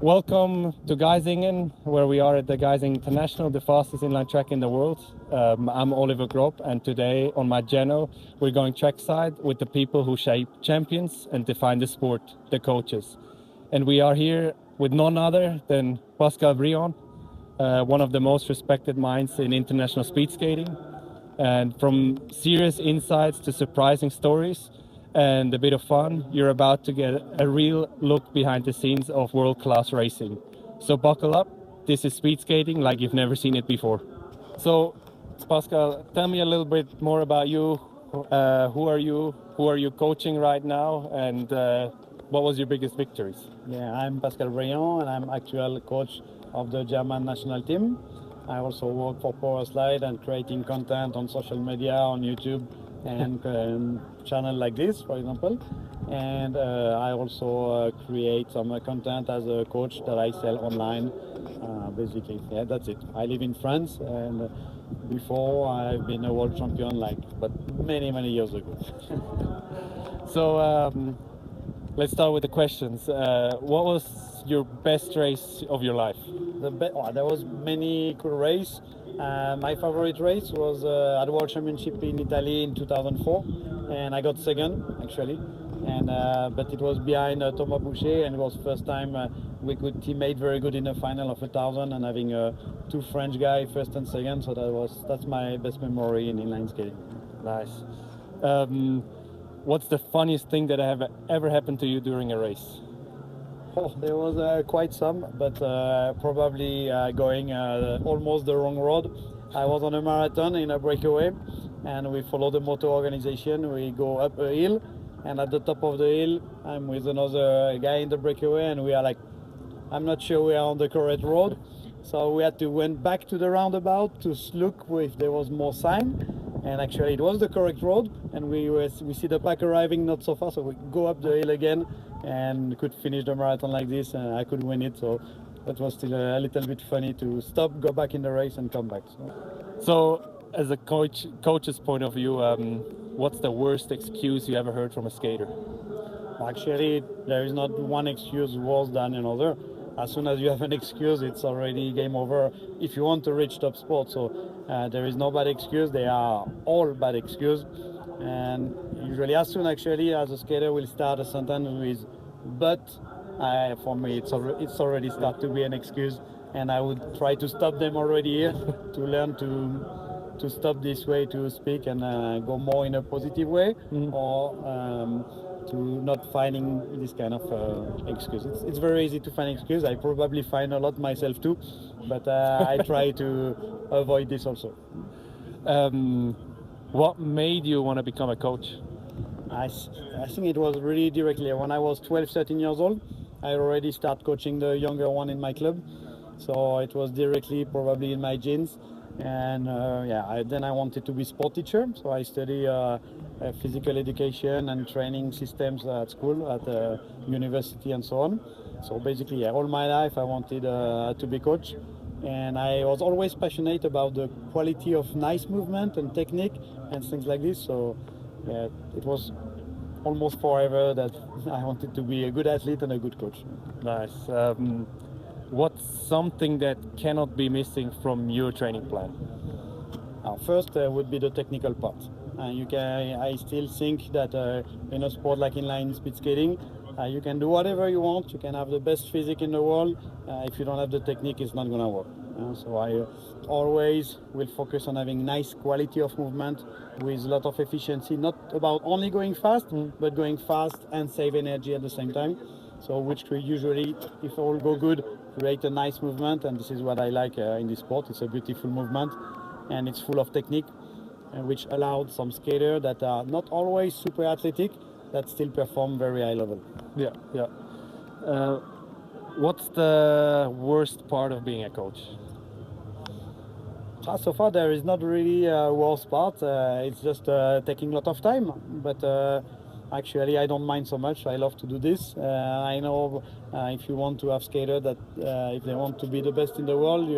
Welcome to Geisingen, where we are at the Geisingen International, the fastest inline track in the world. I'm Oliver Grob, and today on my Geno, we're going trackside with the people who shape champions and define the sport, the coaches. And we are here with none other than Pascal Briand, one of the most respected minds in international speed skating. And from serious insights to surprising stories and a bit of fun, you're about to get a real look behind the scenes of world-class racing. So buckle up, this is speed skating like you've never seen it before. So Pascal, tell me a little bit more about you. Who are you? Who are you coaching right now? And what was your biggest victories? Yeah, I'm Pascal Briand and I'm actual coach of the German national team. I also work for Powerslide and creating content on social media, on YouTube and channel like this, for example. And I also create some content as a coach that I sell online. Basically, yeah, that's it. I live in France, and before I've been a world champion, but many years ago. So let's start with the questions. What was your best race of your life? There was many cool races. My favorite race was at the World Championship in Italy in 2004, and I got second actually. And but it was behind Thomas Boucher, and it was first time we could teammate very good in the final of 1,000, and having two French guys first and second. So that's my best memory in inline skating. Nice. What's the funniest thing that have ever happened to you during a race? Oh, there was quite some, but probably going almost the wrong road. I was on a marathon in a breakaway, and we follow the motor organization. We go up a hill, and at the top of the hill, I'm with another guy in the breakaway, and we are like, I'm not sure we are on the correct road. So we had to went back to the roundabout to look if there was more sign. And actually it was the correct road, and we see the pack arriving not so far, so we go up the hill again and could finish the marathon like this, and I could win it. So that was still a little bit funny to stop, go back in the race and come back. So as a coach's point of view, what's the worst excuse you ever heard from a skater? Actually, there is not one excuse worse than another. As soon as you have an excuse, it's already game over if you want to reach top sport. So there is no bad excuse. They are all bad excuse. And usually as soon actually as a skater will start a sentence with but, for me it's already start to be an excuse. And I would try to stop them already here to learn to stop this way to speak and go more in a positive way, or to not finding this kind of excuse. It's very easy to find excuse. I probably find a lot myself too, but I try to avoid this also. What made you want to become a coach? I think it was really directly. When I was 12, 13 years old, I already started coaching the younger one in my club. So it was directly probably in my genes. And then I wanted to be sport teacher, so I study physical education and training systems at school, at university and so on. So basically, all my life I wanted to be coach, and I was always passionate about the quality of nice movement and technique and things like this. So it was almost forever that I wanted to be a good athlete and a good coach. Nice. What's something that cannot be missing from your training plan? First would be the technical part. I still think that in a sport like inline speed skating, you can do whatever you want. You can have the best physique in the world. If you don't have the technique, it's not going to work. So I always will focus on having nice quality of movement with a lot of efficiency, not about only going fast, but going fast and save energy at the same time. So which we usually, if all go good, create a nice movement, and this is what I like in this sport. It's a beautiful movement, and it's full of technique, which allowed some skaters that are not always super athletic, that still perform very high level. Yeah. What's the worst part of being a coach? So far, there is not really a worst part. It's just taking a lot of time, but actually, I don't mind so much. I love to do this. I know if you want to have skaters that if they want to be the best in the world,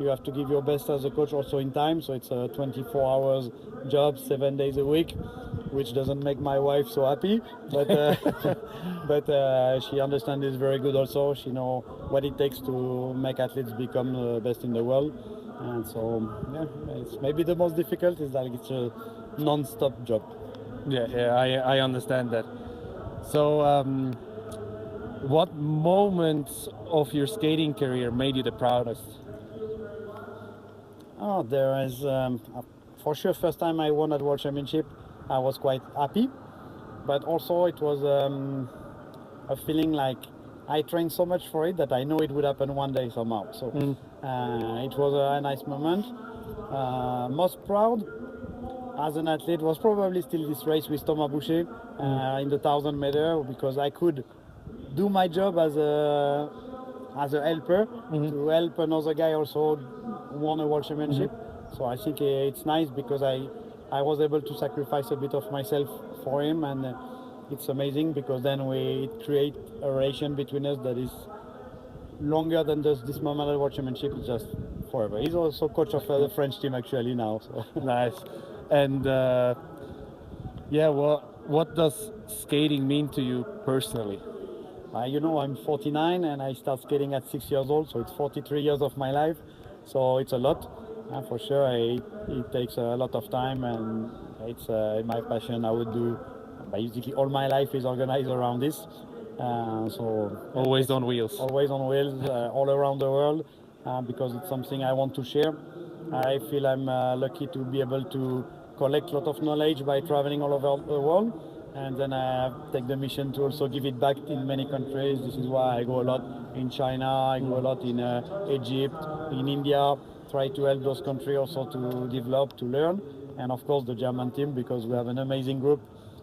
you have to give your best as a coach also in time. So it's a 24 hours job, 7 days a week. which doesn't make my wife so happy. But but she understands this very good also. She knows what it takes to make athletes become the best in the world. And so yeah, it's maybe the most difficult is that it's a non-stop job. Yeah, I understand that. So, what moments of your skating career made you the proudest? Oh, there is for sure. First time I won at World Championship, I was quite happy, but also it was a feeling like I trained so much for it that I know it would happen one day somehow. So it was a nice moment. Most proud as an athlete was probably still this race with Thomas Boucher in the 1,000 meter, because I could do my job as a helper to help another guy also won a world championship. So I think it's nice because I was able to sacrifice a bit of myself for him, and it's amazing because then it create a relation between us that is longer than just this moment at the world championship. It's just forever. He's also coach of the French team actually now. So. Nice. And yeah, well, what does skating mean to you personally? You know, I'm 49 and I start skating at 6 years old, so it's 43 years of my life. So it's a lot, for sure. It takes a lot of time, and it's my passion. I would do basically all my life is organized around this. So always on wheels. Always on wheels, all around the world, because it's something I want to share. I feel I'm lucky to be able to collect a lot of knowledge by traveling all over the world. And then I take the mission to also give it back in many countries. This is why I go a lot in China, I go a lot in Egypt, in India, try to help those countries also to develop, to learn. And of course the German team, because we have an amazing group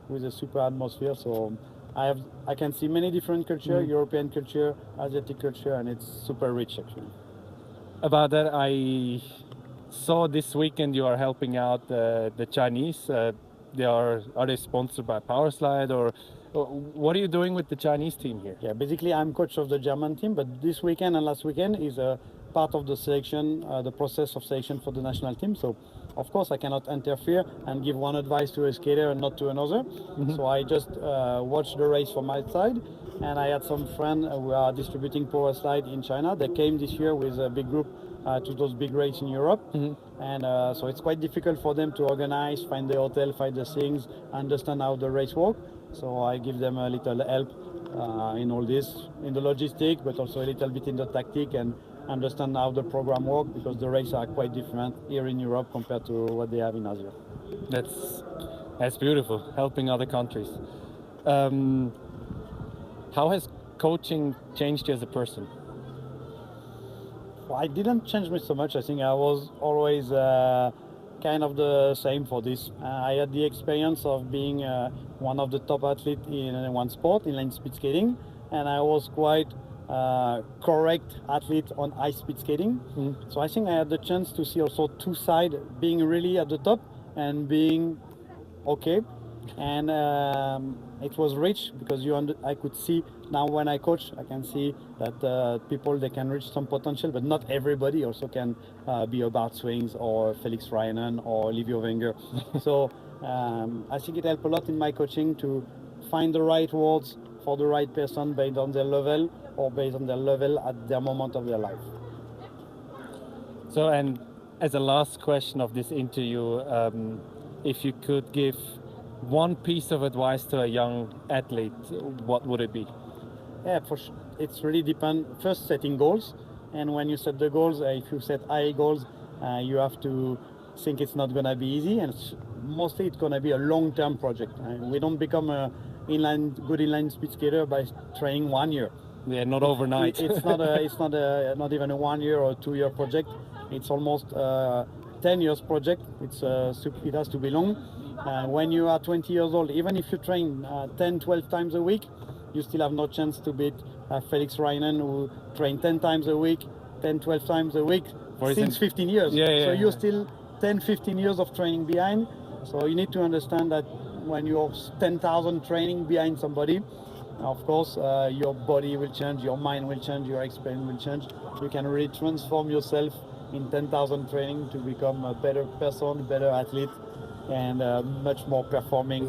with a super atmosphere. So I can see many different cultures, European culture, Asiatic culture, and it's super rich actually. About that, I saw this weekend you are helping out the Chinese. Are they sponsored by Powerslide, or what are you doing with the Chinese team here? Yeah, basically I'm coach of the German team, but this weekend and last weekend is a part of the selection, the process of selection for the national team. So of course I cannot interfere and give one advice to a skater and not to another. So I just watch the race from my side, and I had some friends who are distributing Powerslide in China. They came this year with a big group to those big races in Europe, and so it's quite difficult for them to organize, find the hotel, find the things, understand how the race works. So I give them a little help in all this, in the logistic, but also a little bit in the tactic, and understand how the program works, because the races are quite different here in Europe compared to what they have in Asia. That's beautiful, helping other countries. How has coaching changed you as a person? I didn't change me so much. I think I was always kind of the same for this. I had the experience of being one of the top athletes in one sport, inline speed skating, and I was quite correct athlete on high speed skating. So I think I had the chance to see also two sides, being really at the top and being okay. And it was rich because I could see now when I coach, I can see that people, they can reach some potential, but not everybody also can be a Bart Swings or Felix Ryanen or Livio Wenger. So I think it helped a lot in my coaching to find the right words for the right person based on their level, or based on their level at their moment of their life. So, and as a last question of this interview, if you could give one piece of advice to a young athlete, what would it be? Yeah, for sure. It's really depend. First, setting goals, and when you set the goals, if you set high goals, you have to think it's not gonna be easy, and mostly it's gonna be a long-term project. We don't become a good inline speed skater by training 1 year. Yeah, not overnight. It's not even a 1 year or 2 year project. It's almost 10 years project. It has to be long. When you are 20 years old, even if you train 10, 12 times a week, you still have no chance to beat Felix Ryanen, who trained 10 times a week, 10, 12 times a week since 15 years. So you're still 10, 15 years of training behind. So you need to understand that when you're 10,000 training behind somebody, of course, your body will change, your mind will change, your experience will change. You can really transform yourself in 10,000 training to become a better person, better athlete. and much more performing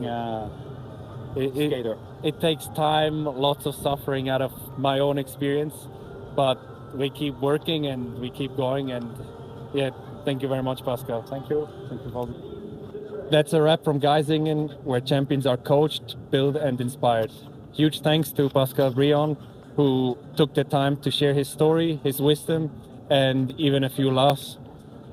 skater. It takes time, lots of suffering out of my own experience, but we keep working and we keep going. And yeah, thank you very much, Pascal. Thank you. Thank you for. That's a wrap from Geisingen, where champions are coached, built, and inspired. Huge thanks to Pascal Briand, who took the time to share his story, his wisdom, and even a few laughs.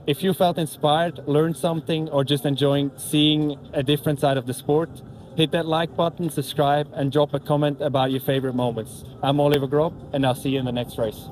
If you felt inspired, learned something, or just enjoying seeing a different side of the sport, hit that like button, subscribe, and drop a comment about your favorite moments. I'm Oliver Grob, and I'll see you in the next race.